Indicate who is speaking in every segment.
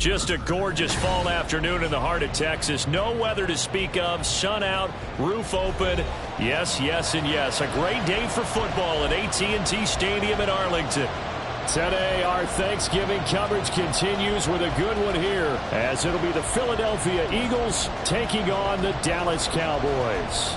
Speaker 1: Just a gorgeous fall afternoon in the heart of Texas. No weather to speak of. Sun out, roof open. Yes, yes, and yes. A great day for football at AT&T Stadium in Arlington. Today, our Thanksgiving coverage continues with a good one here, as it'll be the Philadelphia Eagles taking on the Dallas Cowboys.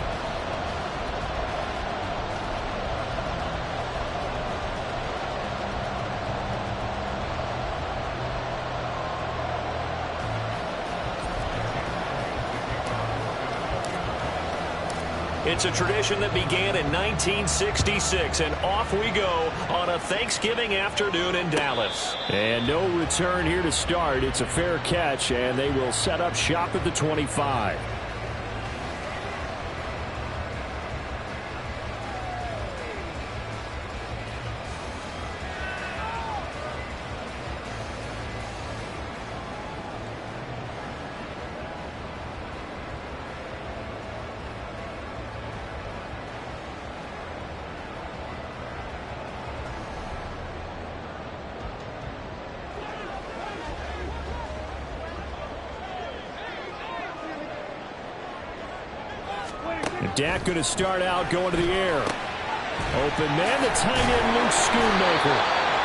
Speaker 1: It's a tradition that began in 1966, and off we go on a Thanksgiving afternoon in Dallas. And no return here to start. It's a fair catch, and they will set up shop at the 25. Dak going to start out going to the air. Open man, the tight end, Luke Schoonmaker.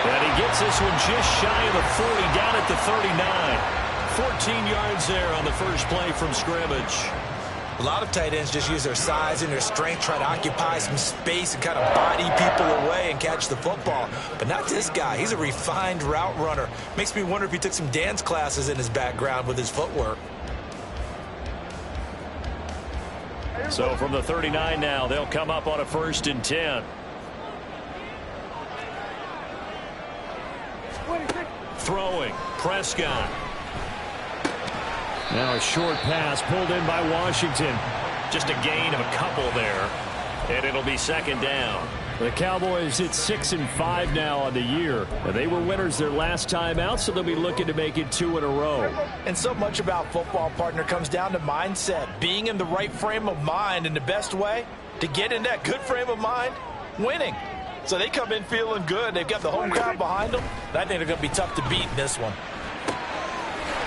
Speaker 1: And he gets this one just shy of the 40, down at the 39. 14 yards there on the first play from scrimmage.
Speaker 2: A lot of tight ends just use their size and their strength, try to occupy some space and kind of body people away and catch the football. But not this guy. He's a refined route runner. Makes me wonder if he took some dance classes in his background with his footwork.
Speaker 1: So from the 39 now, they'll come up on a 1st and 10. Throwing, Prescott. Now a short pass pulled in by Washington. Just a gain of a couple there, and it'll be 2nd down. The Cowboys at 6-5 now on the year. They were winners their last time out, so they'll be looking to make it 2 in a row.
Speaker 2: And so much about football, partner, comes down to mindset. Being in the right frame of mind, and the best way to get in that good frame of mind, winning. So they come in feeling good. They've got the home crowd behind them. I think they're going to be tough to beat in this one.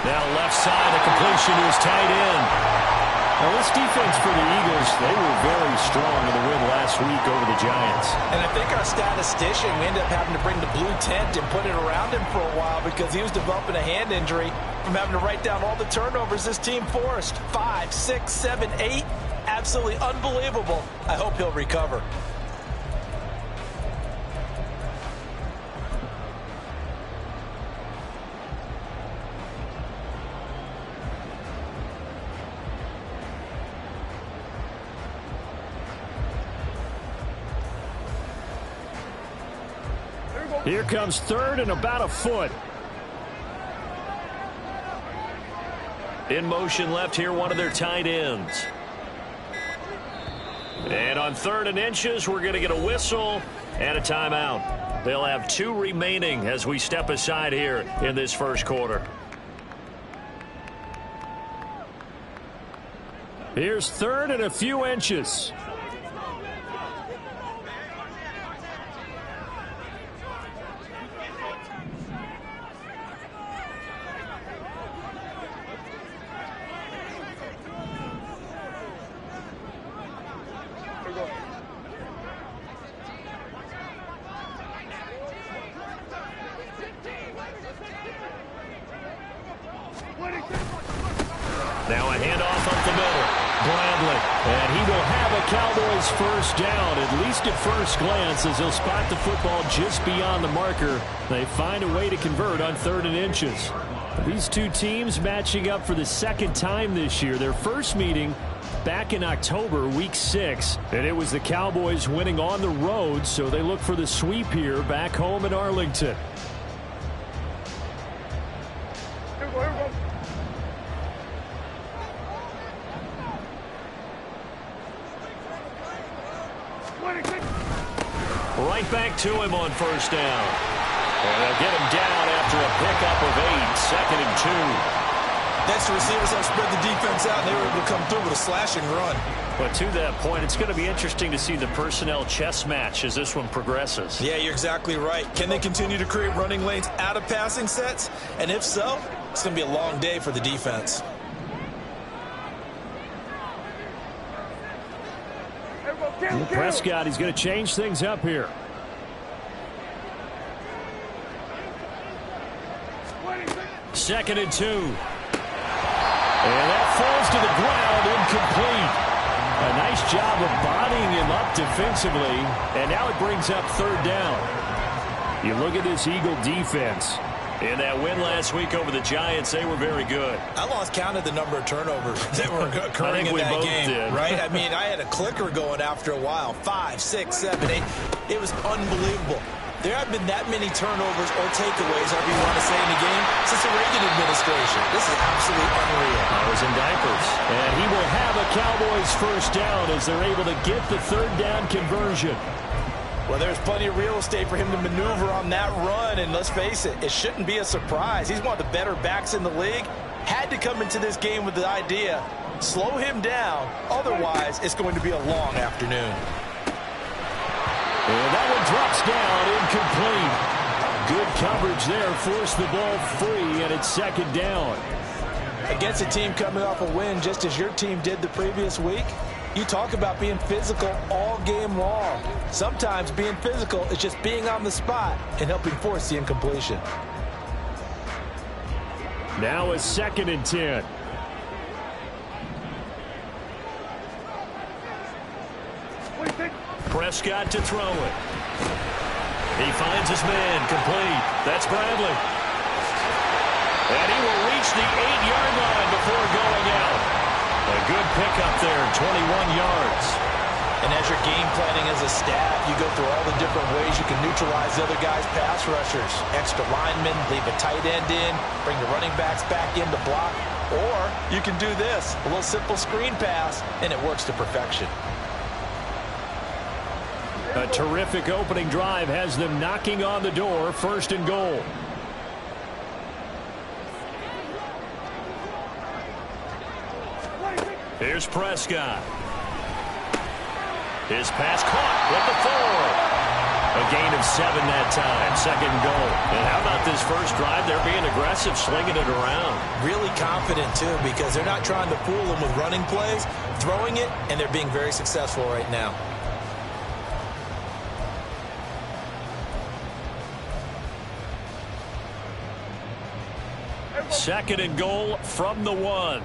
Speaker 1: Now left side, a completion to his tight end. Now this defense for the Eagles, they were very strong in the win last week over the Giants.
Speaker 2: And I think our statistician, we ended up having to bring the blue tent and put it around him for a while because he was developing a hand injury from having to write down all the turnovers this team forced. 5, 6, 7, 8. Absolutely unbelievable. I hope he'll recover.
Speaker 1: Here comes 3rd and about a foot. In motion left here, one of their tight ends. And on 3rd and inches, we're going to get a whistle and a timeout. They'll have 2 remaining as we step aside here in this first quarter. Here's 3rd and a few inches. Now a handoff up the middle. Bradley. And he will have a Cowboys first down, at least at first glance, as he'll spot the football just beyond the marker. They find a way to convert on 3rd and inches. These two teams matching up for the 2nd time this year. Their first meeting back in October, week 6. And it was the Cowboys winning on the road, so they look for the sweep here back home in Arlington. Right back to him on 1st down. And they'll get him down after a pickup of 8, 2nd and 2.
Speaker 2: Next, the receivers have spread the defense out, and they were able to come through with a slashing run.
Speaker 1: But to that point, it's going to be interesting to see the personnel chess match as this one progresses.
Speaker 2: Yeah, you're exactly right. Can they continue to create running lanes out of passing sets? And if so, It's going to be a long day for the defense.
Speaker 1: Prescott, he's going to change things up here. Second and 2. And that falls to the ground, incomplete. A nice job of bodying him up defensively. And now it brings up third down. You look at this Eagle defense. In that win last week over the Giants, they were very good.
Speaker 2: I lost count of the number of turnovers that were occurring in that game.
Speaker 1: Did.
Speaker 2: Right? I mean, I had a clicker going after a while. 5, 6, 7, 8. It was unbelievable. There have been that many turnovers or takeaways, however you want to say, in the game since the Reagan administration. This is absolutely unreal.
Speaker 1: I was in diapers. And he will have a Cowboys first down as they're able to get the third down conversion.
Speaker 2: Well, there's plenty of real estate for him to maneuver on that run, and let's face it, it shouldn't be a surprise. He's one of the better backs in the league. Had to come into this game with the idea, slow him down, otherwise it's going to be a long afternoon.
Speaker 1: And that one drops down, incomplete. Good coverage there, forced the ball free, and it's second down.
Speaker 2: Against a team coming off a win, just as your team did the previous week, you talk about being physical all game long. Sometimes being physical is just being on the spot and helping force the incompletion.
Speaker 1: Now a second and 10. Prescott to throw it. He finds his man, complete. That's Bradley. And he will reach the 8-yard line before going out. A good pickup there, 21 yards.
Speaker 2: And as you're game planning as a staff, you go through all the different ways you can neutralize the other guy's pass rushers. Extra linemen, leave a tight end in, bring the running backs back in to block. Or you can do this, a little simple screen pass, and it works to perfection.
Speaker 1: A terrific opening drive has them knocking on the door, first and goal. Here's Prescott. His pass caught with the 4. A gain of 7 that time, second goal. And how about this first drive? They're being aggressive, slinging it around.
Speaker 2: Really confident, too, because they're not trying to fool them with running plays, throwing it, and they're being very successful right now.
Speaker 1: Second and goal from the 1.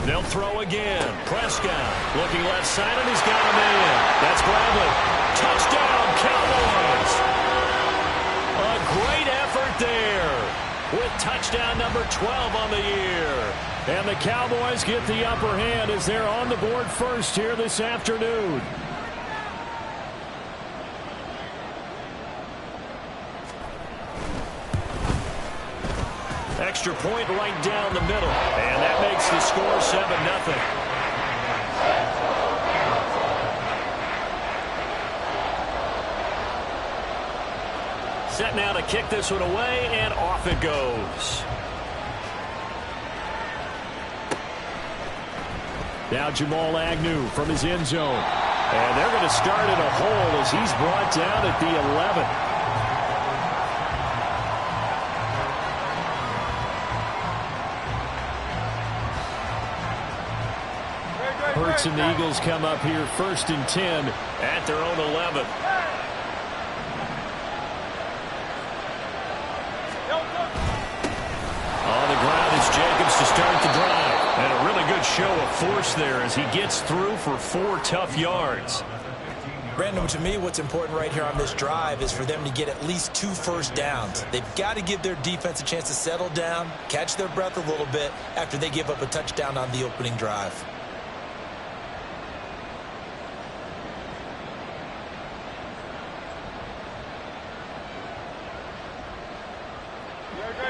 Speaker 1: They'll throw again. Prescott looking left side, and he's got a man. That's Bradley. Touchdown, Cowboys. A great effort there with touchdown number 12 on the year. And the Cowboys get the upper hand as they're on the board first here this afternoon. Extra point right down the middle. And that makes the score 7-0. Set now to kick this one away, and off it goes. Now Jamal Agnew from his end zone. And they're going to start in a hole as he's brought down at the 11. Hurts and the Eagles come up here first and 10 at their own 11. On the ground is Jacobs to start the drive. And a really good show of force there as he gets through for 4 tough yards.
Speaker 2: Brandon, to me, what's important right here on this drive is for them to get at least 2 first downs. They've got to give their defense a chance to settle down, catch their breath a little bit after they give up a touchdown on the opening drive.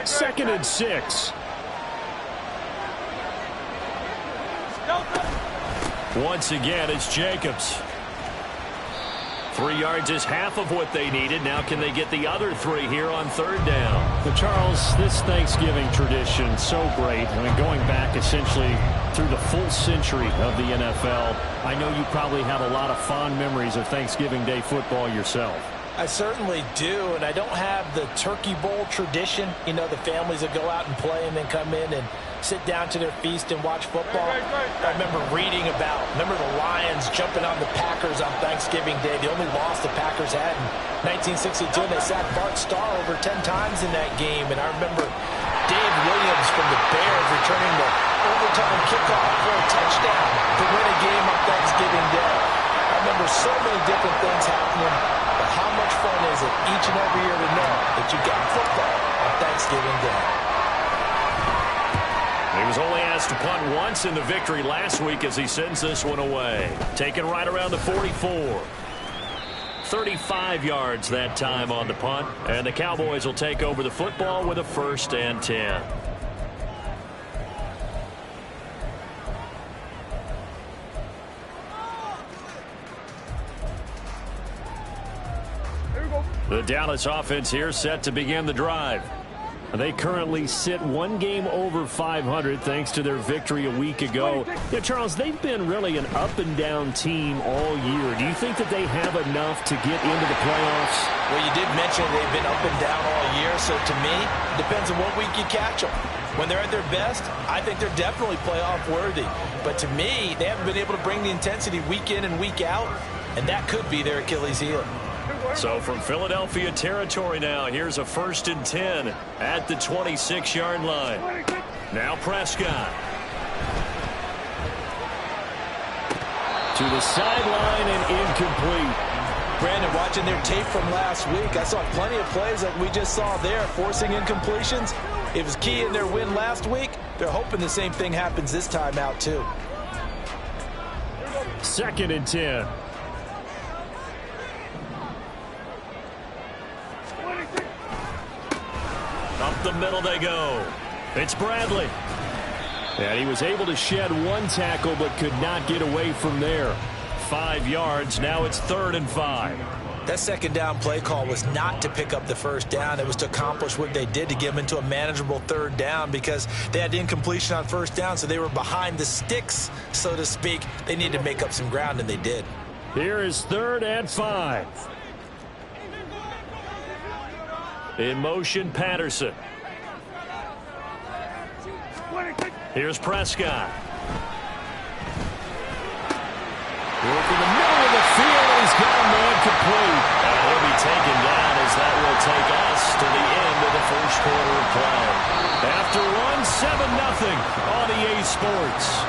Speaker 1: Second and 6. Once again, it's Jacobs. 3 yards is half of what they needed. Now can they get the other 3 here on 3rd down?
Speaker 3: But Charles, this Thanksgiving tradition, so great. I mean, going back essentially through the full century of the NFL, I know you probably have a lot of fond memories of Thanksgiving Day football yourself.
Speaker 2: I certainly do, and I don't have the Turkey Bowl tradition. You know, the families that go out and play and then come in and sit down to their feast and watch football. I remember reading about, the Lions jumping on the Packers on Thanksgiving Day. The only loss the Packers had in 1962, and they sacked Bart Starr over 10 times in that game. And I remember Dave Williams from the Bears returning the overtime kickoff for a touchdown to win a game on Thanksgiving Day. I remember so many different things happening, but how much fun is it each and every year to know that you got football on Thanksgiving Day?
Speaker 1: He was only asked to punt once in the victory last week as he sends this one away. Taken right around the 44. 35 yards that time on the punt, and the Cowboys will take over the football with a 1st and 10. The Dallas offense here set to begin the drive. They currently sit 1 game over 500 thanks to their victory a week ago. Yeah, Charles, they've been really an up-and-down team all year. Do you think that they have enough to get into the playoffs?
Speaker 2: Well, you did mention they've been up and down all year, so to me, it depends on what week you catch them. When they're at their best, I think they're definitely playoff worthy. But to me, they haven't been able to bring the intensity week in and week out, and that could be their Achilles heel.
Speaker 1: So from Philadelphia territory now, here's a 1st and 10 at the 26-yard line. Now Prescott.
Speaker 3: To the sideline and incomplete.
Speaker 2: Brandon, watching their tape from last week, I saw plenty of plays like we just saw there, forcing incompletions. It was key in their win last week. They're hoping the same thing happens this time out, too.
Speaker 3: 2nd and 10.
Speaker 1: Up the middle they go. It's Bradley.
Speaker 3: And he was able to shed 1 tackle but could not get away from there.
Speaker 1: 5 yards. Now it's 3rd and 5.
Speaker 2: That 2nd down play call was not to pick up the 1st down. It was to accomplish what they did to get them into a manageable 3rd down because they had incompletion on 1st down, so they were behind the sticks, so to speak. They needed to make up some ground, and they did.
Speaker 3: Here is 3rd and 5.
Speaker 1: In motion, Patterson. Here's Prescott.
Speaker 3: Working the middle of the field, and he's got a man complete.
Speaker 1: And he'll be taken down as that will take us to the end of the 1st quarter of play.
Speaker 3: After one, 7-0 on EA Sports.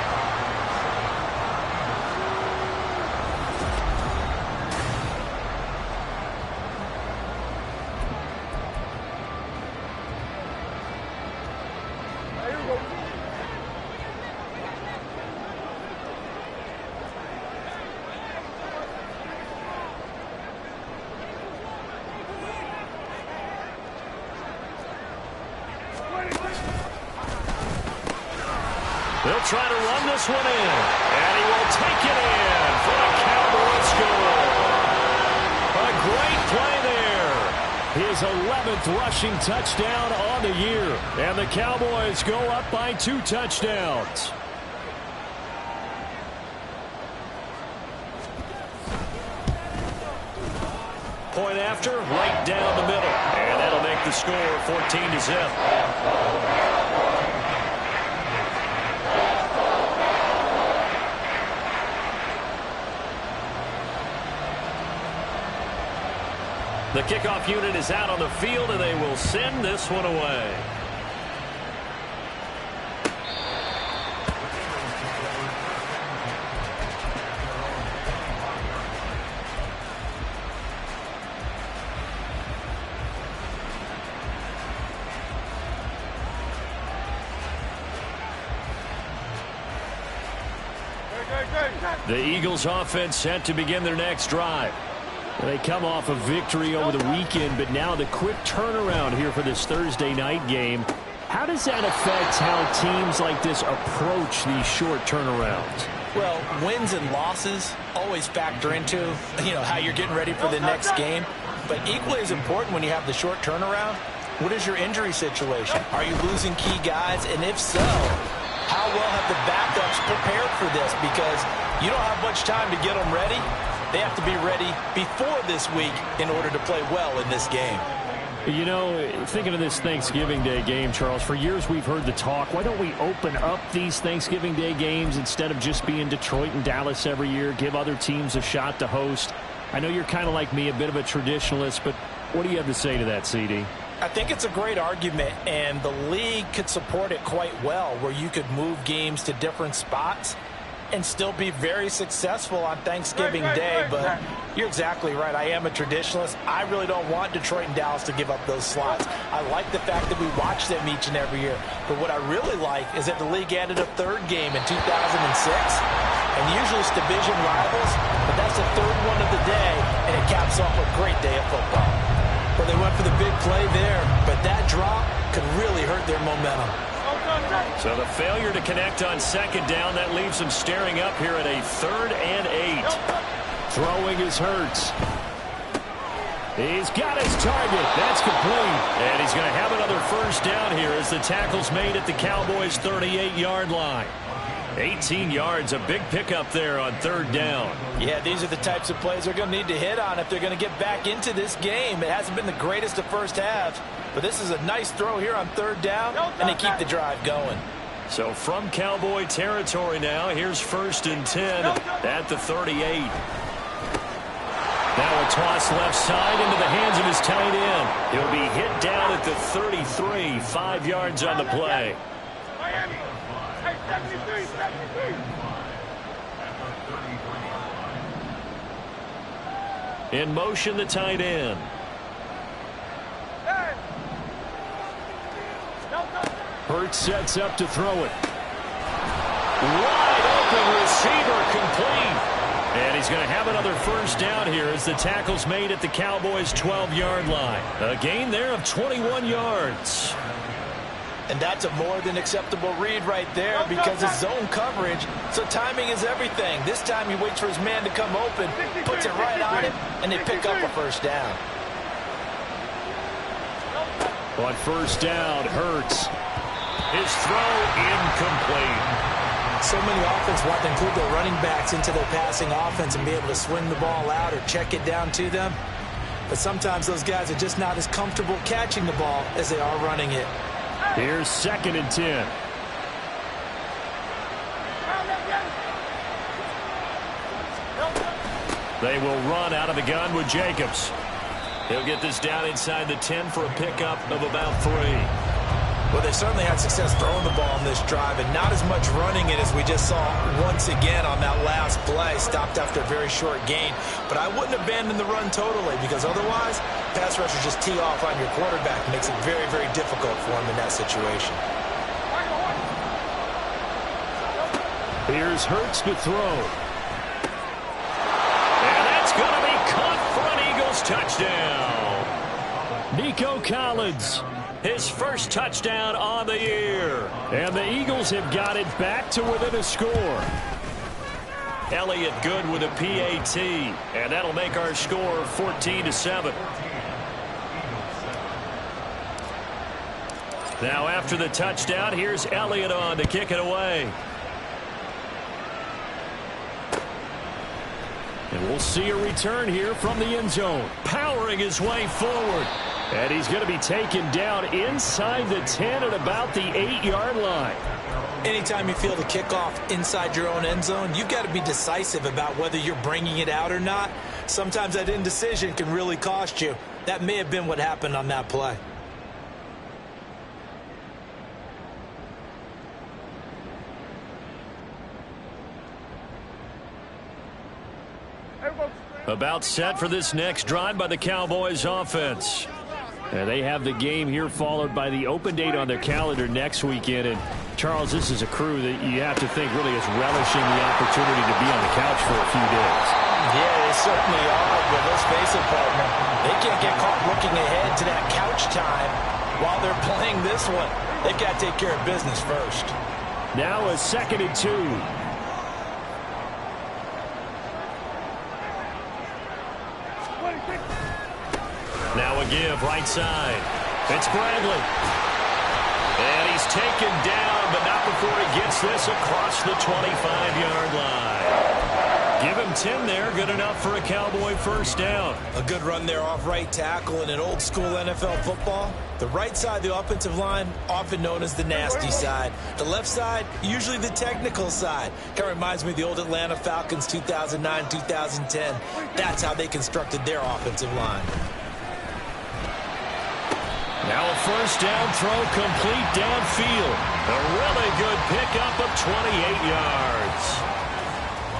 Speaker 1: They'll try to run this one in, and he will take it in for a Cowboy score. A great play there.
Speaker 3: His 11th rushing touchdown on the year, and the Cowboys go up by 2 touchdowns.
Speaker 1: Point after, right down the middle, and that'll make the score 14-0. The kickoff unit is out on the field, and they will send this one away.
Speaker 3: The Eagles offense set to begin their next drive. They come off a victory over the weekend, but now the quick turnaround here for this Thursday night game. How does that affect how teams like this approach these short turnarounds?
Speaker 2: Well, wins and losses always factor into, how you're getting ready for the next game. But equally as important when you have the short turnaround, what is your injury situation? Are you losing key guys? And if so, how well have the backups prepared for this? Because you don't have much time to get them ready. They have to be ready before this week in order to play well in this game.
Speaker 3: Thinking of this Thanksgiving Day game, Charles, for years we've heard the talk, why don't we open up these Thanksgiving Day games instead of just being Detroit and Dallas every year, give other teams a shot to host? I know you're kind of like me, a bit of a traditionalist, but what do you have to say to that, CD?
Speaker 2: I think it's a great argument, and the league could support it quite well, where you could move games to different spots and still be very successful on Thanksgiving Day. But you're exactly right. I am a traditionalist. I really don't want Detroit and Dallas to give up those slots. I like the fact that we watch them each and every year. But what I really like is that the league added a third game in 2006. And usually it's division rivals, but that's the third one of the day, and it caps off a great day of football. Well, they went for the big play there, but that drop could really hurt their momentum.
Speaker 1: So the failure to connect on second down, that leaves them staring up here at a 3rd and 8.
Speaker 3: Throwing is Hurts. He's got his target. That's complete.
Speaker 1: And he's going to have another first down here as the tackle's made at the Cowboys' 38-yard line. 18 yards, a big pickup there on 3rd down.
Speaker 2: Yeah, these are the types of plays they're going to need to hit on if they're going to get back into this game. It hasn't been the greatest of first halves, but this is a nice throw here on 3rd down, and they keep the drive going.
Speaker 1: So from Cowboy territory now, here's 1st and 10 at the 38. Now a toss left side into the hands of his tight end. He'll be hit down at the 33, 5 yards on the play. In motion, the tight end.
Speaker 3: Hurts sets up to throw it.
Speaker 1: Wide open receiver, complete. And he's going to have another first down here as the tackle's made at the Cowboys' 12-yard line. A gain there of 21 yards.
Speaker 2: And that's a more than acceptable read right there because it's zone coverage, so timing is everything. This time he waits for his man to come open, puts it right on him, and they pick up a first down.
Speaker 3: On first down, Hurts.
Speaker 1: His throw incomplete.
Speaker 2: So many offenses want to include their running backs into their passing offense and be able to swing the ball out or check it down to them. But sometimes those guys are just not as comfortable catching the ball as they are running it.
Speaker 3: Here's 2nd and 10.
Speaker 1: They will run out of the gun with Jacobs. He'll get this down inside the 10 for a pickup of about 3.
Speaker 2: Well, they certainly had success throwing the ball on this drive and not as much running it as we just saw once again on that last play. Stopped after a very short gain. But I wouldn't abandon the run totally because otherwise, pass rushers just tee off on your quarterback. Makes it very, very difficult for him in that situation.
Speaker 3: Here's Hurts to throw.
Speaker 1: And that's going to be caught for an Eagles touchdown.
Speaker 3: Nico Collins.
Speaker 1: His first touchdown on the year.
Speaker 3: And the Eagles have got it back to within a score.
Speaker 1: Elliott good with a PAT. And that'll make our score 14-7. Now after the touchdown, here's Elliott on to kick it away.
Speaker 3: And we'll see a return here from the end zone.
Speaker 1: Powering his way forward.
Speaker 3: And he's going to be taken down inside the 10 at about the 8-yard line.
Speaker 2: Anytime you feel the kickoff inside your own end zone, you've got to be decisive about whether you're bringing it out or not. Sometimes that indecision can really cost you. That may have been what happened on that play.
Speaker 1: About set for this next drive by the Cowboys offense.
Speaker 3: And they have the game here followed by the open date on their calendar next weekend. And, Charles, this is a crew that you have to think really is relishing the opportunity to be on the couch for a few days.
Speaker 2: Yeah, they certainly are. But let's face it, partner, they can't get caught looking ahead to that couch time while they're playing this one. They've got to take care of business first.
Speaker 3: Now a 2nd and 2.
Speaker 1: a give right side. It's Bradley. And he's taken down, but not before he gets this across the 25-yard line. Give him 10 there. Good enough for a Cowboy first down.
Speaker 2: A good run there off right tackle in an old-school NFL football. The right side of the offensive line, often known as the nasty side. The left side, usually the technical side. Kind of reminds me of the old Atlanta Falcons 2009-2010. That's how they constructed their offensive line.
Speaker 1: Now a first down throw complete downfield. A really good pickup of 28 yards.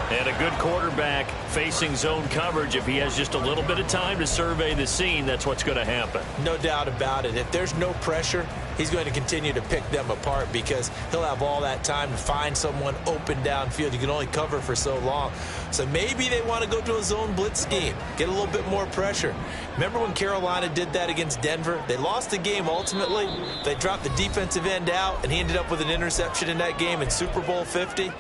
Speaker 1: And a good quarterback facing zone coverage. If he has just a little bit of time to survey the scene, that's what's going to happen.
Speaker 2: No doubt about it. If there's no pressure, he's going to continue to pick them apart because he'll have all that time to find someone open downfield. You can only cover for so long. So maybe they want to go to a zone blitz scheme, get a little bit more pressure. Remember when Carolina did that against Denver? They lost the game ultimately. They dropped the defensive end out, and he ended up with an interception in that game in Super Bowl 50.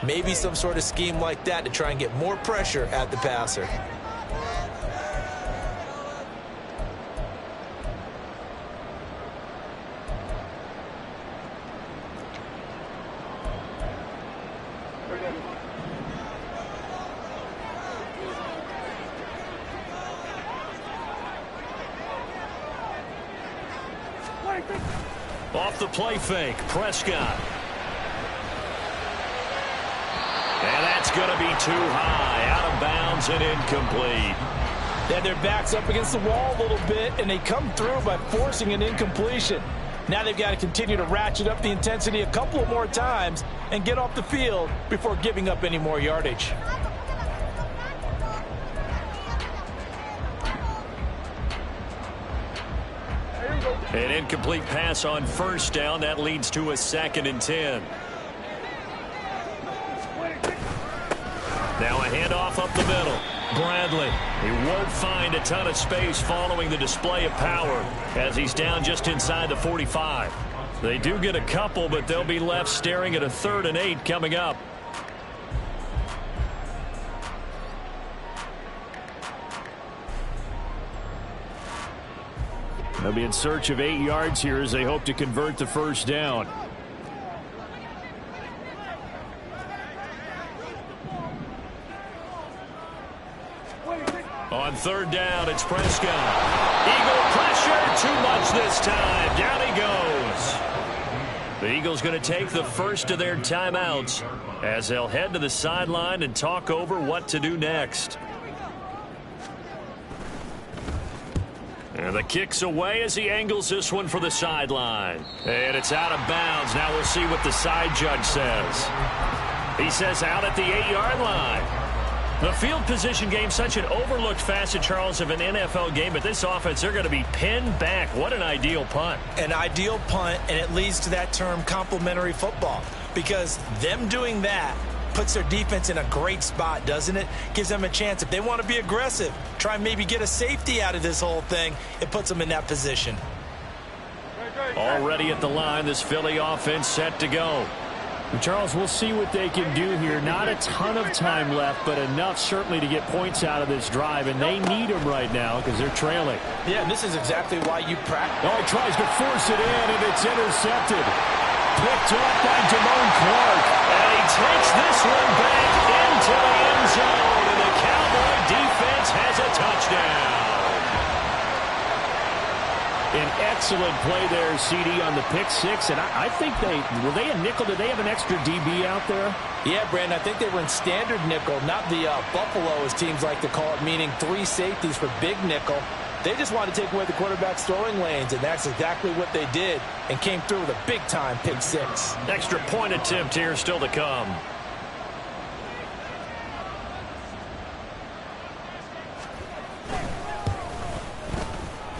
Speaker 2: Maybe some sort of scheme like that to try and get more pressure at the passer.
Speaker 1: Off the play fake, Prescott. And that's going to be too high, out of bounds and incomplete.
Speaker 2: They had their backs up against the wall a little bit, and they come through by forcing an incompletion. Now they've got to continue to ratchet up the intensity a couple of more times and get off the field before giving up any more yardage.
Speaker 1: An incomplete pass on first down. That leads to a 2nd and 10. Now a handoff up the middle. Bradley. He won't find a ton of space following the display of power as he's down just inside the 45. They do get a couple, but they'll be left staring at a 3rd and 8 coming up. They'll be in search of 8 yards here as they hope to convert the first down. On 3rd down, it's Prescott. Eagle pressure, too much this time. Down he goes. The Eagles going to take the first of their timeouts as they'll head to the sideline and talk over what to do next. And the kick's away as he angles this one for the sideline. And it's out of bounds. Now we'll see what the side judge says. He says out at the 8-yard line. The field position game, such an overlooked facet, Charles, of an NFL game. But this offense, they're going to be pinned back. What an ideal punt.
Speaker 2: An ideal punt, and it leads to that term complementary football. Because them doing that puts their defense in a great spot, doesn't it? Gives them a chance. If they want to be aggressive, try and maybe get a safety out of this whole thing, it puts them in that position.
Speaker 1: Already at the line, this Philly offense set to go.
Speaker 3: Charles, we'll see what they can do here. Not a ton of time left, but enough certainly to get points out of this drive, and they need them right now because they're trailing.
Speaker 2: Yeah, and this is exactly why you practice.
Speaker 3: Oh, he tries to force it in, and it's intercepted. Picked up by Damone Clark.
Speaker 1: And he takes this one back into the end zone, and the Cowboy defense has a touchdown.
Speaker 3: An excellent play there, CD, on the pick six. And I think were they a nickel? Did they have an extra DB out there?
Speaker 2: Yeah, Brandon, I think they were in standard nickel, not the Buffalo, as teams like to call it, meaning 3 safeties for big nickel. They just wanted to take away the quarterback's throwing lanes, and that's exactly what they did, and came through with a big-time pick six.
Speaker 1: Extra point attempt here still to come.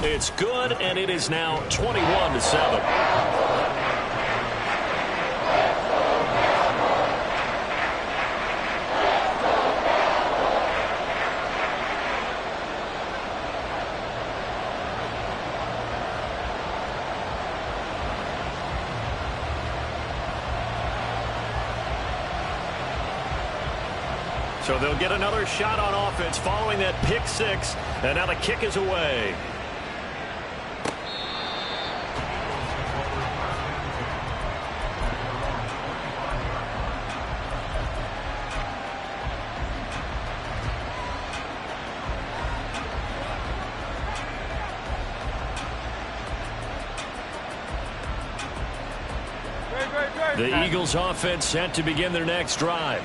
Speaker 1: It's good, and it is now 21-7. So they'll get another shot on offense following that pick six, and now the kick is away. The Eagles offense set to begin their next drive.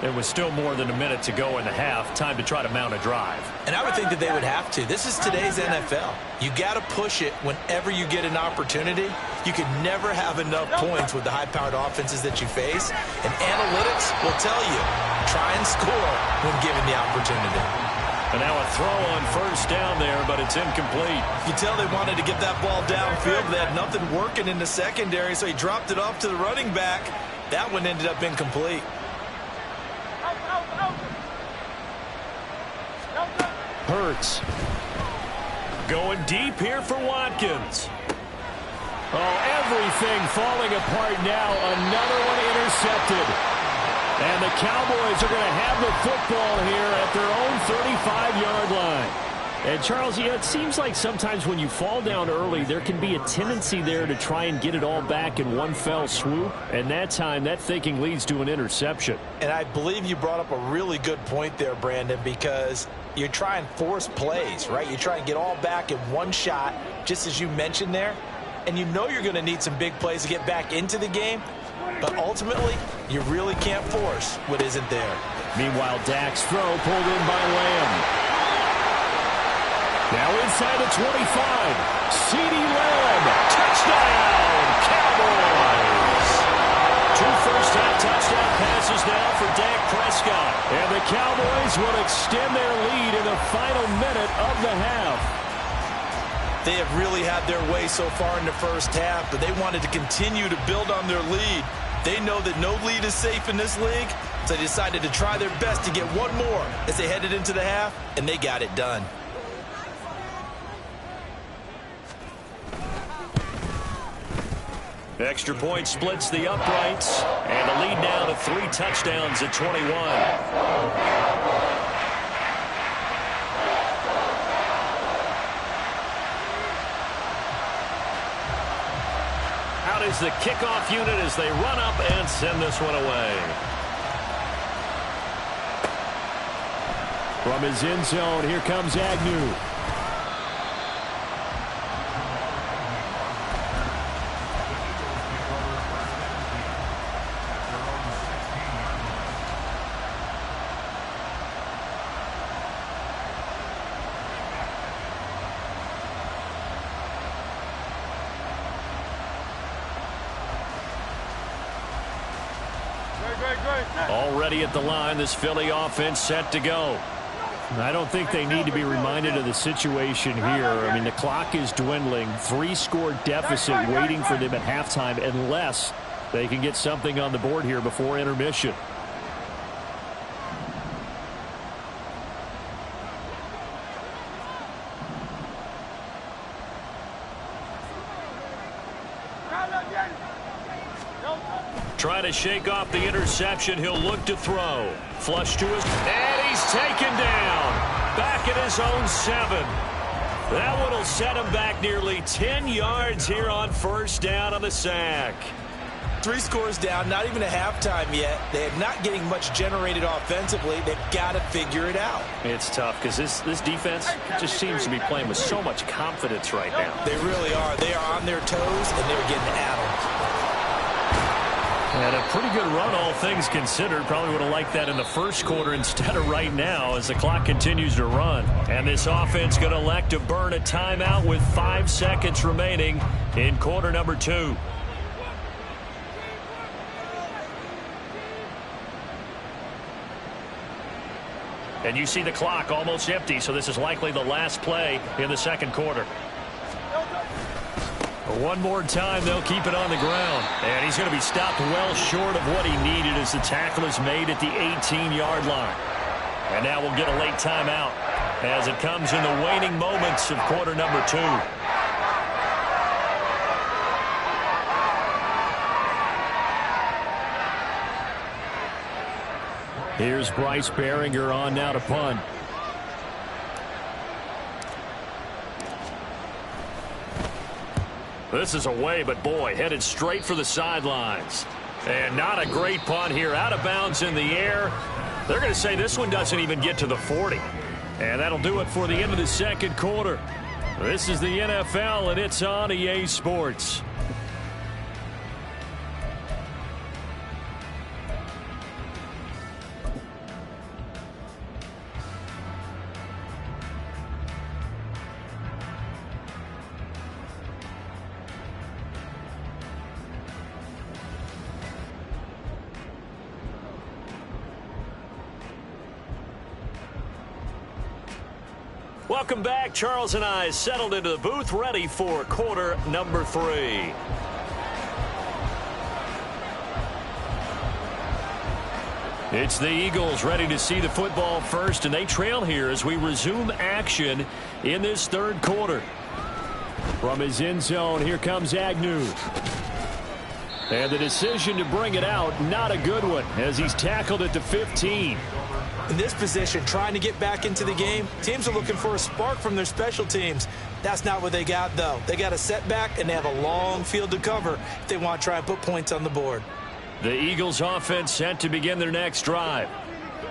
Speaker 1: There was still more than a minute to go in the half. Time to try to mount a drive.
Speaker 2: And I would think that they would have to. This is today's NFL. You got to push it whenever you get an opportunity. You can never have enough points with the high-powered offenses that you face. And analytics will tell you, try and score when given the opportunity.
Speaker 1: And now a throw on first down there, but it's incomplete.
Speaker 2: You tell they wanted to get that ball downfield. They had nothing working in the secondary, so he dropped it off to the running back. That one ended up incomplete.
Speaker 1: Hurts. Going deep here for Watkins. Oh, everything falling apart now. Another one intercepted. And the Cowboys are going to have the football here at their own 35-yard line. And, Charles, it seems like sometimes when you fall down early, there can be a tendency there to try and get it all back in one fell swoop. And that time, that thinking leads to an interception.
Speaker 2: And I believe you brought up a really good point there, Brandon, because you try and force plays, right? You try and get all back in one shot, just as you mentioned there. And you know you're going to need some big plays to get back into the game. But ultimately, you really can't force what isn't there.
Speaker 1: Meanwhile, Dak's throw pulled in by Lamb. Now inside the 25. CeeDee Lamb. Touchdown, Cowboys. 2 first-half touchdown passes now for Dak Prescott. And the Cowboys will extend their lead in the final minute of the half.
Speaker 2: They have really had their way so far in the first half, but they wanted to continue to build on their lead. They know that no lead is safe in this league, so they decided to try their best to get one more as they headed into the half, and they got it done.
Speaker 1: Extra point splits the uprights, and the lead now to 3 touchdowns at 21. Out is the kickoff unit as they run up and send this one away. From his end zone, here comes Agnew. Already at the line, this Philly offense set to go. I don't think they need to be reminded of the situation here. I mean, the clock is dwindling. 3-score deficit waiting for them at halftime unless they can get something on the board here before intermission. Trying to shake off the interception. He'll look to throw. Flush to his... And he's taken down. Back at his own 7. That one will set him back nearly 10 yards here on first down on the sack.
Speaker 2: 3 scores down, not even a halftime yet. They are not getting much generated offensively. They've got to figure it out.
Speaker 1: It's tough because this defense just seems to be playing with so much confidence right now.
Speaker 2: They really are. They are on their toes, and they're getting addled.
Speaker 1: And a pretty good run, all things considered. Probably would have liked that in the first quarter instead of right now as the clock continues to run. And this offense going to elect to burn a timeout with 5 seconds remaining in quarter number 2. And you see the clock almost empty, so this is likely the last play in the second quarter. One more time, they'll keep it on the ground. And he's going to be stopped well short of what he needed as the tackle is made at the 18-yard line. And now we'll get a late timeout as it comes in the waning moments of quarter number 2. Here's Bryce Baringer on now to punt. This is away, but boy, headed straight for the sidelines. And not a great punt here. Out of bounds in the air. They're going to say this one doesn't even get to the 40. And that'll do it for the end of the second quarter. This is the NFL, and it's on EA Sports. Welcome back. Charles and I settled into the booth, ready for quarter number 3. It's the Eagles ready to see the football first, and they trail here as we resume action in this third quarter. From his end zone, here comes Agnew. And the decision to bring it out, not a good one, as he's tackled at the 15.
Speaker 2: In this position, trying to get back into the game, teams are looking for a spark from their special teams. That's not what they got, though. They got a setback, and they have a long field to cover if they want to try and put points on the board.
Speaker 1: The Eagles offense set to begin their next drive.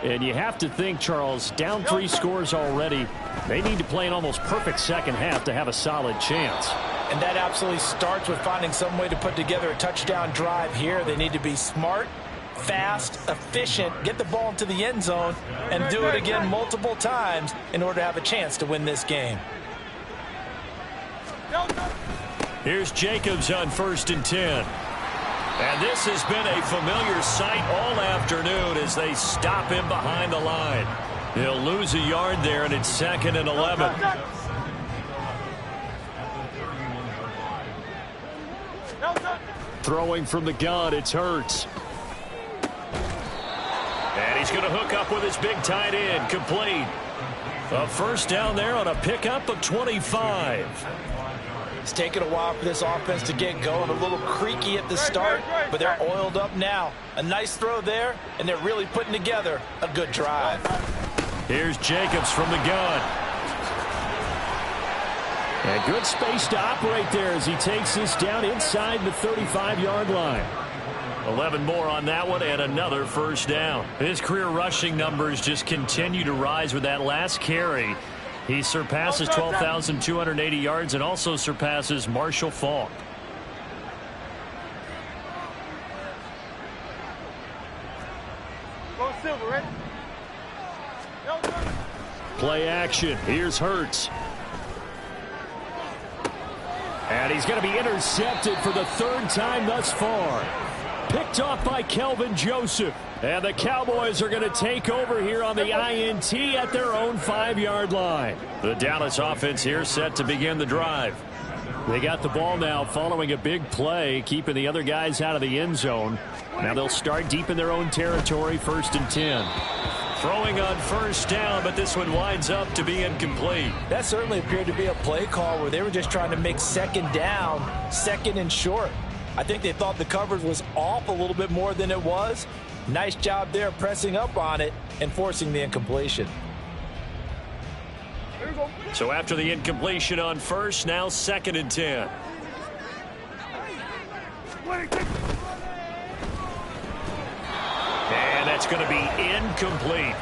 Speaker 3: And you have to think, Charles, down 3 scores already. They need to play an almost perfect second half to have a solid chance.
Speaker 2: And that absolutely starts with finding some way to put together a touchdown drive here. They need to be smart, fast, efficient, get the ball into the end zone, and do it again multiple times in order to have a chance to win this game.
Speaker 1: Here's Jacobs on 1st and 10. And this has been a familiar sight all afternoon as they stop him behind the line. He'll lose a yard there, and it's 2nd and 11.
Speaker 3: Throwing from the gun, it's Hurts.
Speaker 1: And he's going to hook up with his big tight end, complete. A first down there on a pickup of 25.
Speaker 2: It's taken a while for this offense to get going. A little creaky at the start, but they're oiled up now. A nice throw there, and they're really putting together a good drive.
Speaker 1: Here's Jacobs from the gun.
Speaker 3: And good space to operate there as he takes this down inside the 35-yard line.
Speaker 1: 11 more on that one, and another first down. His career rushing numbers just continue to rise with that last carry. He surpasses 12,280 yards and also surpasses Marshall Faulk.
Speaker 3: Play action. Here's Hurts. And he's going to be intercepted for the 3rd time thus far. Picked off by Kelvin Joseph. And the Cowboys are going to take over here on the INT at their own 5-yard line.
Speaker 1: The Dallas offense here set to begin the drive.
Speaker 3: They got the ball now following a big play, keeping the other guys out of the end zone. Now they'll start deep in their own territory, 1st and 10.
Speaker 1: Throwing on first down, but this one winds up to be incomplete.
Speaker 2: That certainly appeared to be a play call where they were just trying to make 2nd down, 2nd and short. I think they thought the coverage was off a little bit more than it was. Nice job there pressing up on it and forcing the incompletion.
Speaker 1: So after the incompletion on first, now 2nd and 10. And that's going to be incomplete.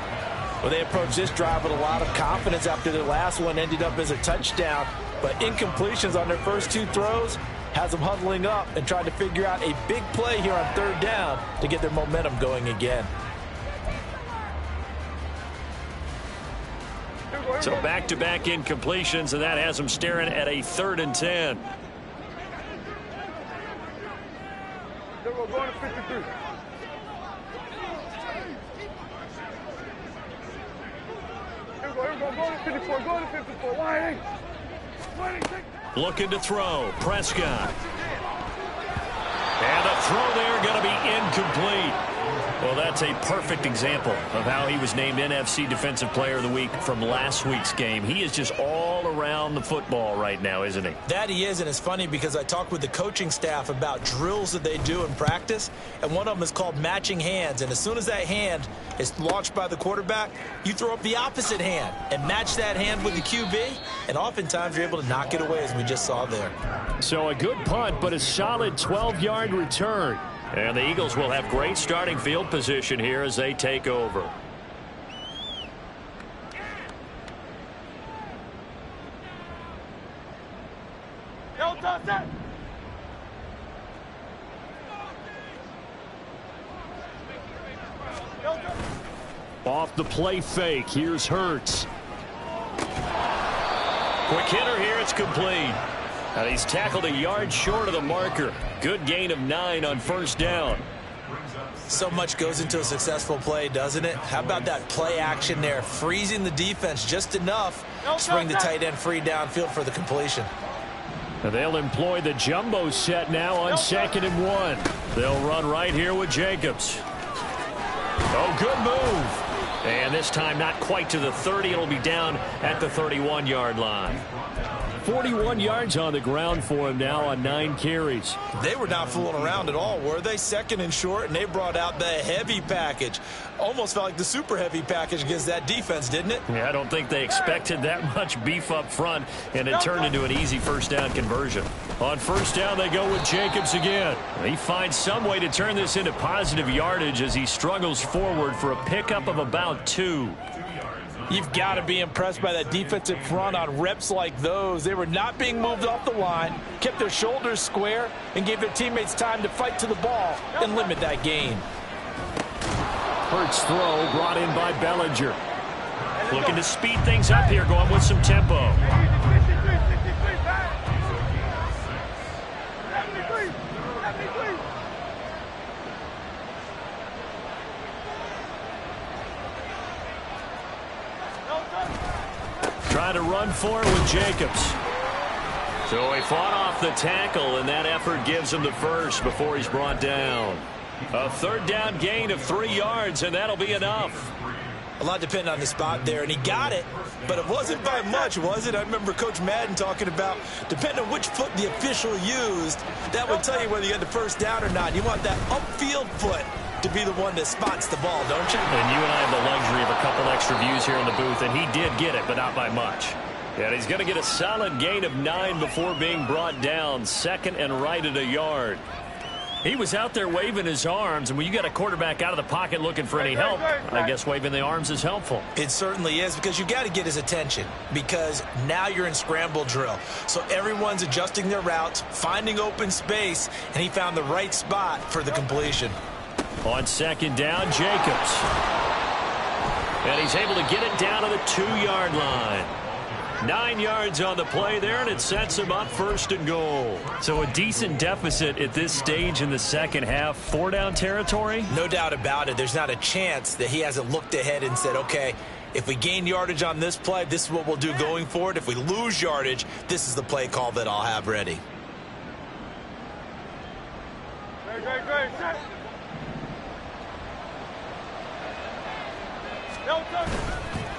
Speaker 2: Well, they approached this drive with a lot of confidence after their last one ended up as a touchdown. But incompletions on their first 2 throws has them huddling up and trying to figure out a big play here on 3rd down to get their momentum going again.
Speaker 1: So back-to-back incompletions, and that has them staring at a 3rd and 10.
Speaker 4: We're going to 53. Here we go, go to 54, go to 54. Why?
Speaker 1: Looking to throw. Prescott. And a throw there going to be incomplete. Well, that's a perfect example of how he was named NFC Defensive Player of the Week from last week's game. He is just all around the football right now, isn't he?
Speaker 2: That he is, and it's funny because I talked with the coaching staff about drills that they do in practice, and one of them is called matching hands. And as soon as that hand is launched by the quarterback, you throw up the opposite hand and match that hand with the QB, and oftentimes you're able to knock it away, as we just saw there.
Speaker 3: So a good punt, but a solid 12-yard return.
Speaker 1: And the Eagles will have great starting field position here as they take over.
Speaker 3: Off the play fake, here's Hurts.
Speaker 1: Quick hitter here, it's complete. And he's tackled a yard short of the marker. Good gain of 9 on first down.
Speaker 2: So much goes into a successful play, doesn't it? How about that play action there, freezing the defense just enough to bring the tight end free downfield for the completion.
Speaker 3: They'll employ the jumbo set now on 2nd and 1. They'll run right here with Jacobs. Oh, good move. And this time not quite to the 30. It'll be down at the 31-yard line. 41 yards on the ground for him now on 9 carries.
Speaker 2: They were not fooling around at all, were they? 2nd and short, and they brought out the heavy package. Almost felt like the super heavy package against that defense, didn't it?
Speaker 3: Yeah, I don't think they expected that much beef up front, and it turned into an easy first down conversion. On first down, they go with Jacobs again. He finds some way to turn this into positive yardage as he struggles forward for a pickup of about 2.
Speaker 2: You've got to be impressed by that defensive front on reps like those. They were not being moved off the line, kept their shoulders square, and gave their teammates time to fight to the ball and limit that gain.
Speaker 3: Hurts throw brought in by Bellinger. Looking to speed things up here, going with some tempo. Trying to run for it with Jacobs. So he fought off the tackle, and that effort gives him the first before he's brought down. A 3rd down gain of 3 yards, and that'll be enough.
Speaker 2: A lot depended on the spot there, and he got it, but it wasn't by much, was it? I remember Coach Madden talking about, depending on which foot the official used, that would tell you whether you got the first down or not. You want that upfield foot to be the one that spots the ball, don't you?
Speaker 3: And you and I have the luxury of a couple extra views here in the booth, and he did get it, but not by much. And he's going to get a solid gain of 9 before being brought down. 2nd and right at a yard. He was out there waving his arms, and when you got a quarterback out of the pocket looking for any help, I guess waving the arms is helpful.
Speaker 2: It certainly is, because you got to get his attention, because now you're in scramble drill. So everyone's adjusting their routes, finding open space, and he found the right spot for the completion.
Speaker 3: On 2nd down, Jacobs. And he's able to get it down to the 2-yard line. 9 yards on the play there, and it sets him up 1st and goal. So a decent deficit at this stage in the second half. 4-down territory?
Speaker 2: No doubt about it. There's not a chance that he hasn't looked ahead and said, okay, if we gain yardage on this play, this is what we'll do going forward. If we lose yardage, this is the play call that I'll have ready.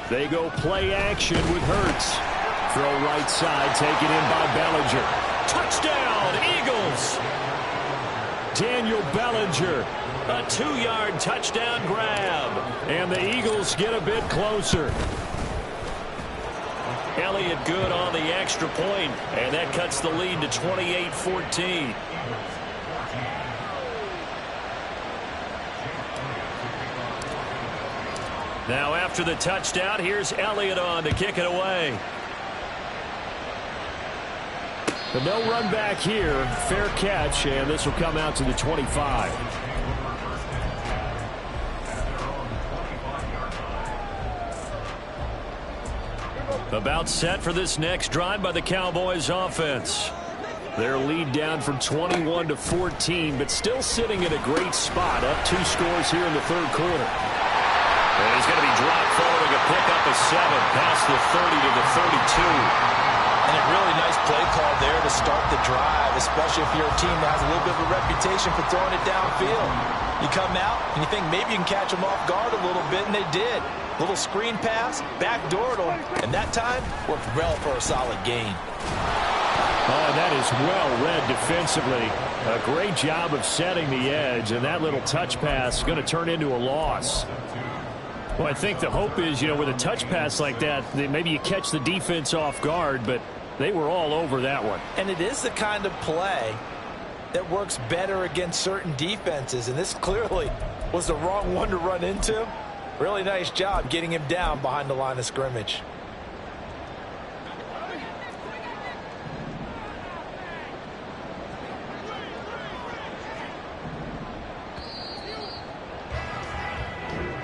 Speaker 3: They go play action with Hurts. Throw right side, taken in by Bellinger. Touchdown, Eagles! Daniel Bellinger, a 2-yard touchdown grab. And the Eagles get a bit closer. Elliott good on the extra point, and that cuts the lead to 28-14. Now after the touchdown, here's Elliott on to kick it away. But no run back here. Fair catch, and this will come out to the 25. About set for this next drive by the Cowboys offense. Their lead down from 21-14, but still sitting at a great spot. Up 2 scores here in the 3rd quarter. And he's going to be dropped following a pickup of 7 past the 30 to the 32.
Speaker 2: And a really nice play call there to start the drive, especially if you're a team that has a little bit of a reputation for throwing it downfield. You come out and you think maybe you can catch them off guard a little bit, and they did. Little screen pass, backdoored them, and that time worked well for a solid gain.
Speaker 3: Oh, that is well read defensively. A great job of setting the edge, and that little touch pass is going to turn into a loss. Well, I think the hope is, with a touch pass like that, maybe you catch the defense off guard, but they were all over that one.
Speaker 2: And it is the kind of play that works better against certain defenses, and this clearly was the wrong one to run into. Really nice job getting him down behind the line of scrimmage.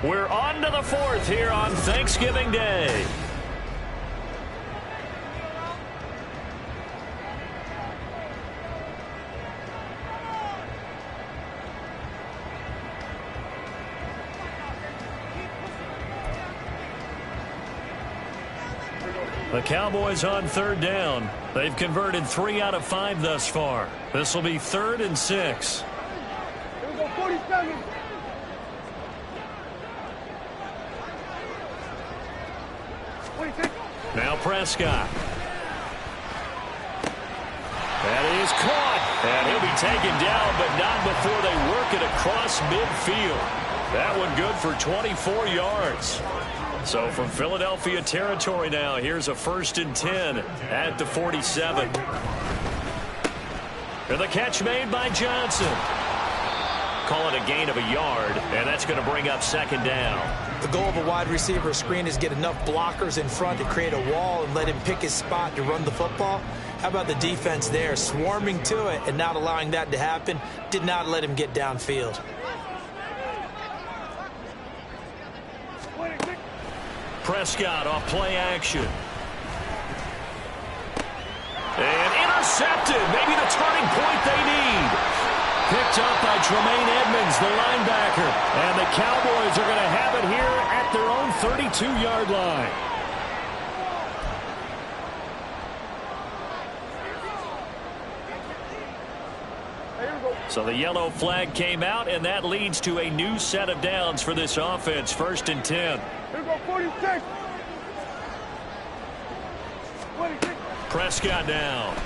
Speaker 3: We're on to the 4th here on Thanksgiving Day.
Speaker 1: The Cowboys on third down. They've converted 3 out of 5 thus far. This will be 3rd and 6.
Speaker 4: Here we go, 47.
Speaker 1: Now Prescott. That is caught. And he'll be taken down, but not before they work it across midfield. That one good for 24 yards. So from Philadelphia territory now, here's a 1st and 10 at the 47. And the catch made by Johnson. Call it a gain of a yard, and that's going to bring up 2nd down.
Speaker 2: The goal of a wide receiver screen is get enough blockers in front to create a wall and let him pick his spot to run the football. How about the defense there, swarming to it and not allowing that to happen? Did not let him get downfield.
Speaker 1: Prescott off play action. And intercepted. Maybe the turning point they need. Picked up by Tremaine Edmonds, the linebacker. And the Cowboys are going to have it here at their own 32-yard line. So the yellow flag came out, and that leads to a new set of downs for this offense. 1st and 10.
Speaker 4: Here we go, 46. 26.
Speaker 1: Prescott down.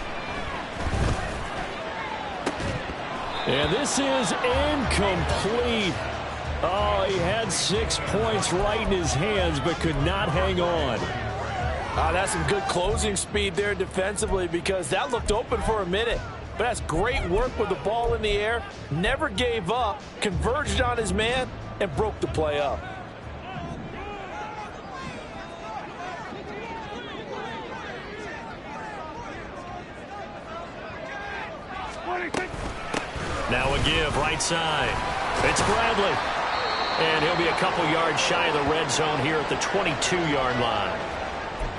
Speaker 1: And this is incomplete. Oh, he had 6 points right in his hands, but could not hang on.
Speaker 2: That's some good closing speed there defensively, because that looked open for a minute. But that's great work with the ball in the air. Never gave up, converged on his man, and broke the play up.
Speaker 1: Now a give right side. It's Bradley. And he'll be a couple yards shy of the red zone here at the 22-yard line.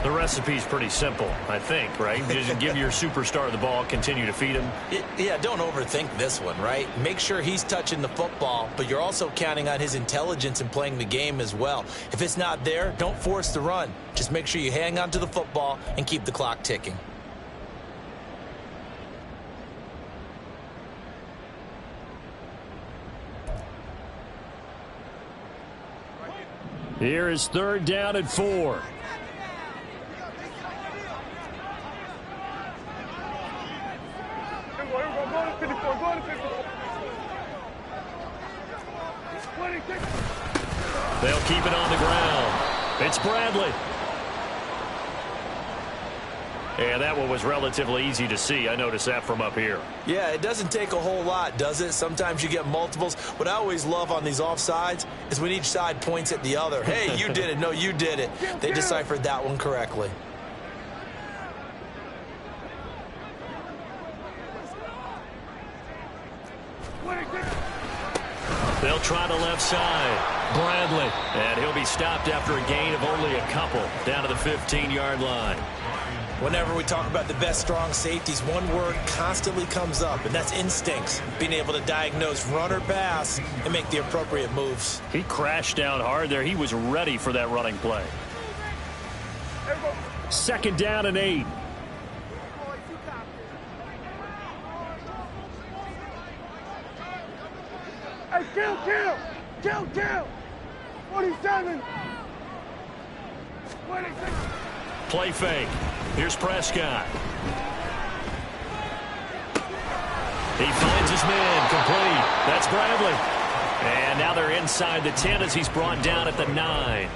Speaker 1: The recipe's pretty simple, I think, right? Just give your superstar the ball, continue to feed him.
Speaker 2: Yeah, don't overthink this one, right? Make sure he's touching the football, but you're also counting on his intelligence in playing the game as well. If it's not there, don't force the run. Just make sure you hang on to the football and keep the clock ticking.
Speaker 1: Here is 3rd down and 4.
Speaker 4: Go to 54, go to 54. 26.
Speaker 1: They'll keep it on the ground. It's Bradley. And that one was relatively easy to see. I noticed that from up here.
Speaker 2: Yeah, it doesn't take a whole lot, does it? Sometimes you get multiples. What I always love on these offsides is when each side points at the other. Hey, you did it. No, you did it. They deciphered that one correctly.
Speaker 1: They'll try the left side. Bradley. And he'll be stopped after a gain of only a couple down to the 15-yard line.
Speaker 2: Whenever we talk about the best strong safeties, one word constantly comes up, and that's instincts. Being able to diagnose run or pass and make the appropriate moves.
Speaker 1: He crashed down hard there. He was ready for that running play. 2nd down and 8.
Speaker 4: Hey, kill. 47. 26.
Speaker 1: Play fake. Here's Prescott. He finds his man complete. That's Bradley. And now they're inside the 10 as he's brought down at the 9.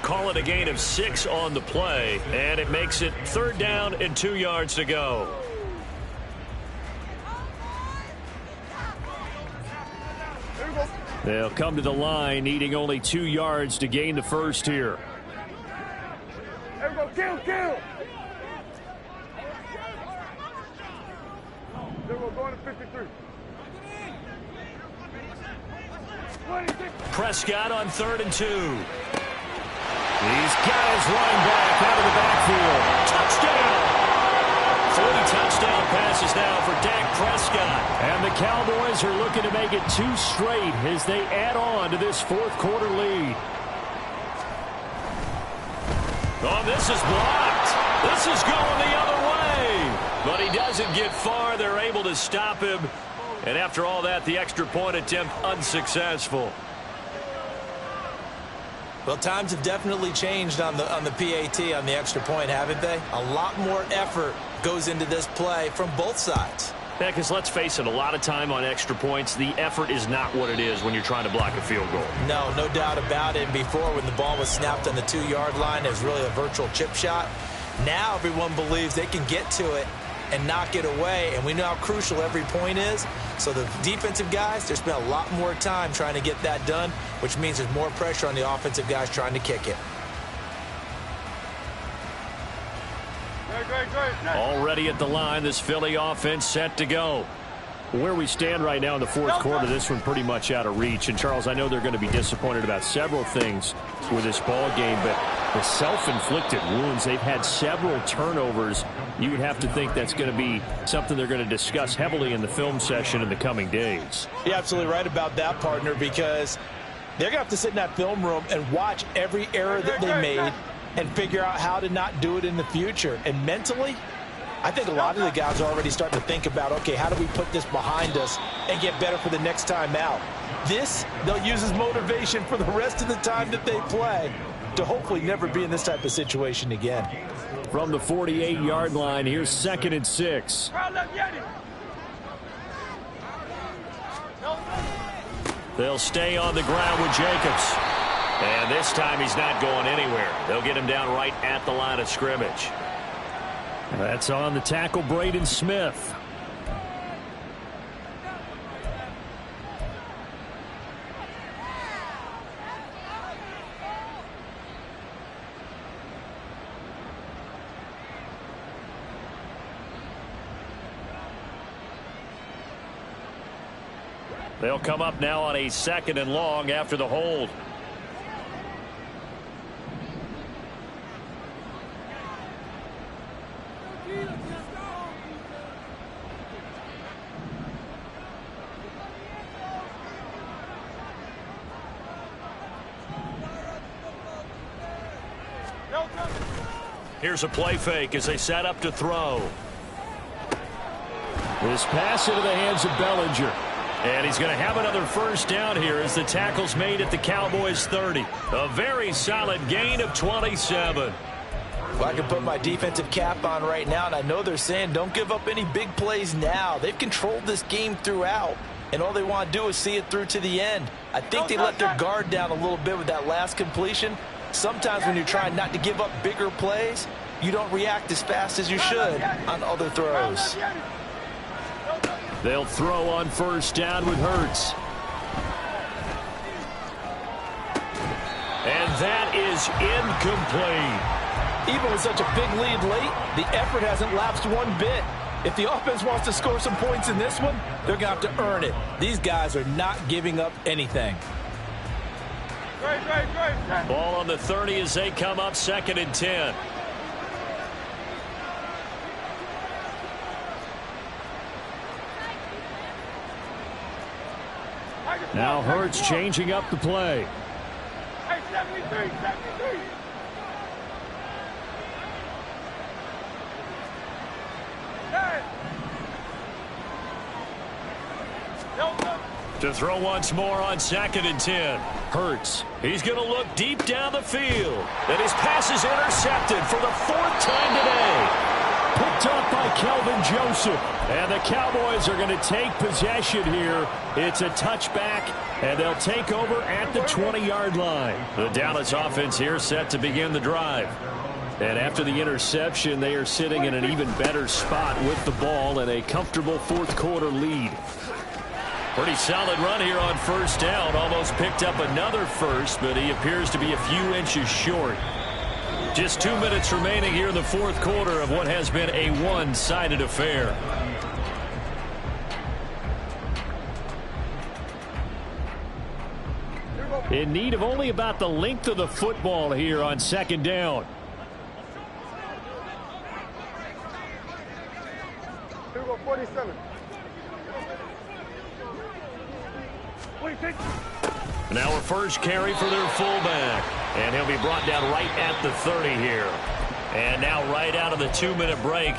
Speaker 1: Call it a gain of 6 on the play, and it makes it 3rd down and 2 yards to go. They'll come to the line, needing only 2 yards to gain the first here.
Speaker 4: Here we go, kill. Here we go, going to 53. 26.
Speaker 1: Prescott on 3rd and 2. He's got his line back out of the backfield. Touchdown! 40 touchdown passes now for Dak Prescott. And the Cowboys are looking to make it 2 straight as they add on to this 4th quarter lead. Oh, this is blocked. This is going the other way. But he doesn't get far. They're able to stop him. And after all that, the extra point attempt unsuccessful.
Speaker 2: Well, times have definitely changed on the PAT, on the extra point, haven't they? A lot more effort goes into this play from both sides.
Speaker 3: Yeah, because let's face it, a lot of time on extra points, the effort is not what it is when you're trying to block a field goal.
Speaker 2: No doubt about it. And before, when the ball was snapped on the 2-yard line, it was really a virtual chip shot. Now everyone believes they can get to it and knock it away, and we know how crucial every point is. So the defensive guys, they spent a lot more time trying to get that done, which means there's more pressure on the offensive guys trying to kick it.
Speaker 3: Already at the line, this Philly offense set to go. Where we stand right now in the fourth quarter, this one pretty much out of reach. And, Charles, I know they're going to be disappointed about several things with this ball game, but the self-inflicted wounds, they've had several turnovers. You would have to think that's going to be something they're going to discuss heavily in the film session in the coming days.
Speaker 2: You're absolutely right about that, partner, because they're going to have to sit in that film room and watch every error that they made and figure out how to not do it in the future. And mentally, I think a lot of the guys are already starting to think about, okay, how do we put this behind us and get better for the next time out? This, they'll use as motivation for the rest of the time that they play to hopefully never be in this type of situation again.
Speaker 3: From the 48-yard line, here's 2nd and 6. They'll stay on the ground with Jacobs. And this time he's not going anywhere. They'll get him down right at the line of scrimmage. That's on the tackle, Braden Smith. They'll come up now on a 2nd and long after the hold. Here's a play fake as they set up to throw. This pass into the hands of Bellinger. And he's going to have another first down here as the tackle's made at the Cowboys' 30. A very solid gain of 27.
Speaker 2: Well, I can put my defensive cap on right now, and I know they're saying don't give up any big plays now. They've controlled this game throughout, and all they want to do is see it through to the end. I think they let their guard down a little bit with that last completion. Sometimes when you're trying not to give up bigger plays, you don't react as fast as you should on other throws.
Speaker 3: They'll throw on first down with Hurts. And that is incomplete.
Speaker 2: Even with such a big lead late, the effort hasn't lapsed one bit. If the offense wants to score some points in this one, they're going to have to earn it. These guys are not giving up anything.
Speaker 3: Ball on the 30 as they come up 2nd and 10. Now Hurts changing up the play.
Speaker 4: Hey, 73.
Speaker 3: To throw once more on 2nd and 10. Hurts. He's going to look deep down the field. And his pass is intercepted for the 4th time today. Picked up by Kelvin Joseph. And the Cowboys are going to take possession here. It's a touchback, and they'll take over at the 20-yard line. The Dallas offense here set to begin the drive. And after the interception, they are sitting in an even better spot with the ball and a comfortable fourth quarter lead. Pretty solid run here on first down. Almost picked up another first, but he appears to be a few inches short. Just 2 minutes remaining here in the fourth quarter of what has been a one-sided affair. In need of only about the length of the football here on 2nd down.
Speaker 4: Here we go, 47.
Speaker 3: Now our first carry for their fullback. And he'll be brought down right at the 30 here.
Speaker 1: And now right out of the 2-minute break,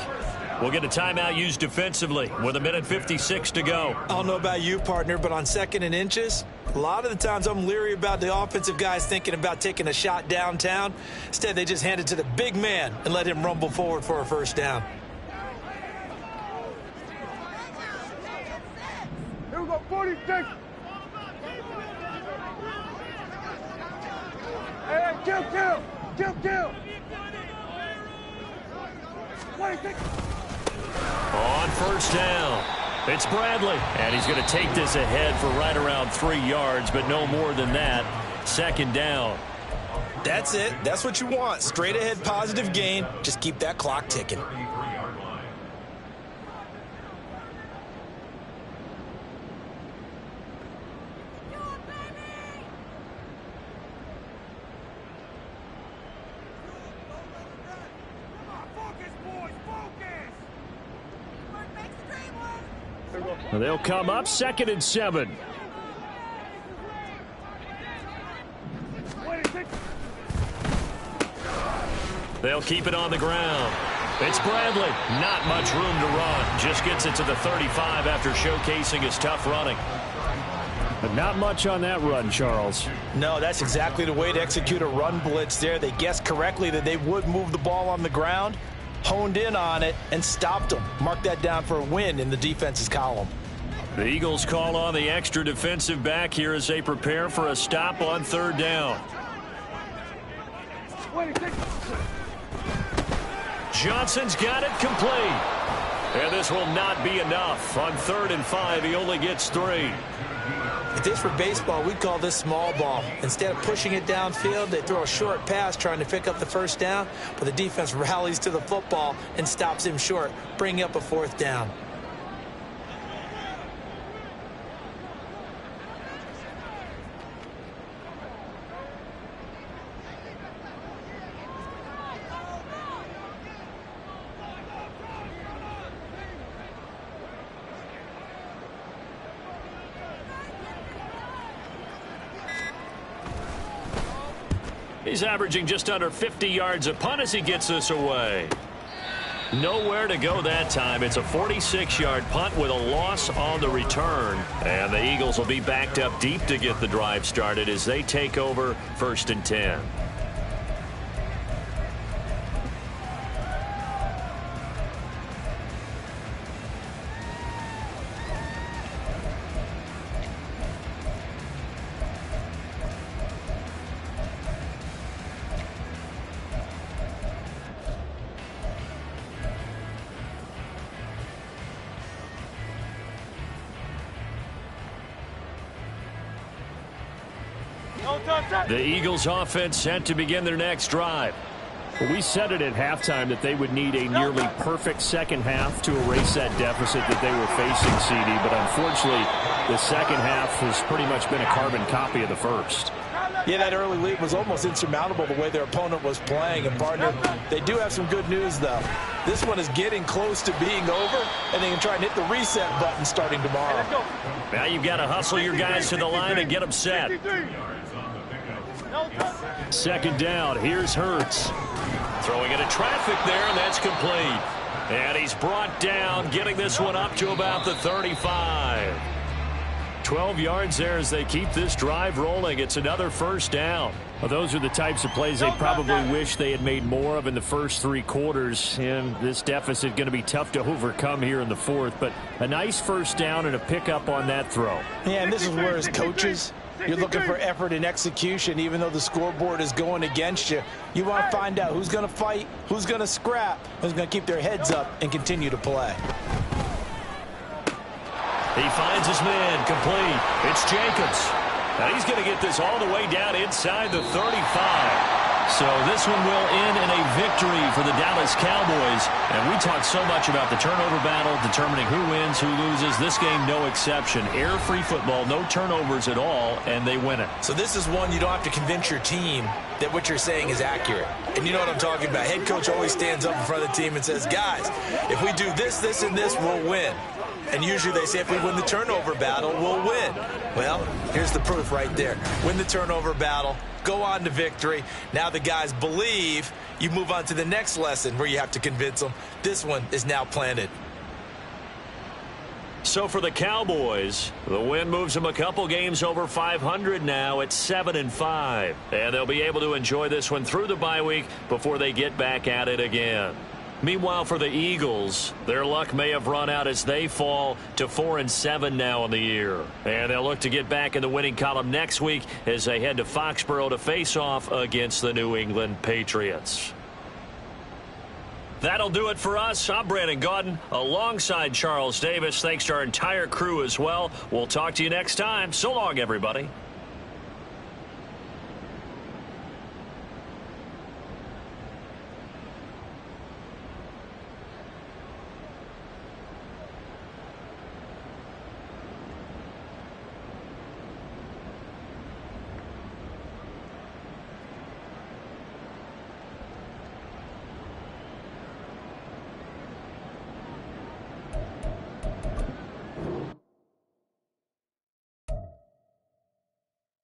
Speaker 1: we'll get a timeout used defensively with 1:56 to go.
Speaker 2: I don't know about you, partner, but on 2nd and inches, a lot of the times I'm leery about the offensive guys thinking about taking a shot downtown. Instead, they just hand it to the big man and let him rumble forward for a first down.
Speaker 4: Here we go, 46. Hey, kill. 26.
Speaker 1: On first down, it's Bradley. And he's going to take this ahead for right around 3 yards, but no more than that. 2nd down.
Speaker 2: That's it. That's what you want. Straight ahead positive gain. Just keep that clock ticking.
Speaker 1: They'll come up 2nd and 7. They'll keep it on the ground. It's Bradley. Not much room to run. Just gets it to the 35 after showcasing his tough running.
Speaker 3: But not much on that run, Charles.
Speaker 2: No, that's exactly the way to execute a run blitz there. They guessed correctly that they would move the ball on the ground, honed in on it, and stopped them. Mark that down for a win in the defense's column.
Speaker 1: The Eagles call on the extra defensive back here as they prepare for a stop on 3rd down.
Speaker 4: 26.
Speaker 1: Johnson's got it complete. And this will not be enough. On 3rd and 5, he only gets 3.
Speaker 2: If this were baseball, we'd call this small ball. Instead of pushing it downfield, they throw a short pass trying to pick up the first down, but the defense rallies to the football and stops him short, bringing up a 4th down.
Speaker 1: He's averaging just under 50 yards a punt as he gets this away. Nowhere to go that time. It's a 46-yard punt with a loss on the return. And the Eagles will be backed up deep to get the drive started as they take over 1st and 10. The Eagles offense set to begin their next drive.
Speaker 3: Well, we said it at halftime that they would need a nearly perfect second half to erase that deficit that they were facing, CD. But unfortunately, the second half has pretty much been a carbon copy of the first.
Speaker 2: Yeah, that early lead was almost insurmountable the way their opponent was playing. And, partner, they do have some good news, though. This one is getting close to being over, and they can try and hit the reset button starting tomorrow.
Speaker 1: Now you've got to hustle your guys to the line and get them set.
Speaker 3: 2nd down. Here's Hurts.
Speaker 1: Throwing into traffic there, and that's complete. And he's brought down, getting this one up to about the 35. 12 yards there as they keep this drive rolling. It's another 1st down.
Speaker 3: Well, those are the types of plays they probably wish they had made more of in the first 3 quarters. And this deficit going to be tough to overcome here in the 4th. But a nice 1st down and a pickup on that throw.
Speaker 2: Yeah, and this is where as coaches, you're looking for effort and execution, even though the scoreboard is going against you. You want to find out who's going to fight, who's going to scrap, who's going to keep their heads up and continue to play.
Speaker 1: He finds his man complete. It's Jacobs. And he's going to get this all the way down inside the 35. So this one will end in a victory for the Dallas Cowboys. And we talk so much about the turnover battle, determining who wins, who loses. This game, no exception. Error-free football, no turnovers at all, and they win it.
Speaker 2: So this is one you don't have to convince your team that what you're saying is accurate. And you know what I'm talking about. Head coach always stands up in front of the team and says, guys, if we do this, this, and this, we'll win. And usually they say if we win the turnover battle, we'll win. Well, here's the proof right there. Win the turnover battle, go on to victory. Now the guys believe. You move on to the next lesson where you have to convince them. This one is now planted.
Speaker 1: So for the Cowboys, the win moves them a couple games over 500 now at 7-5. And they'll be able to enjoy this one through the bye week before they get back at it again. Meanwhile, for the Eagles, their luck may have run out as they fall to 4-7 now in the year. And they'll look to get back in the winning column next week as they head to Foxborough to face off against the New England Patriots. That'll do it for us. I'm Brandon Gaudin alongside Charles Davis. Thanks to our entire crew as well. We'll talk to you next time. So long, everybody.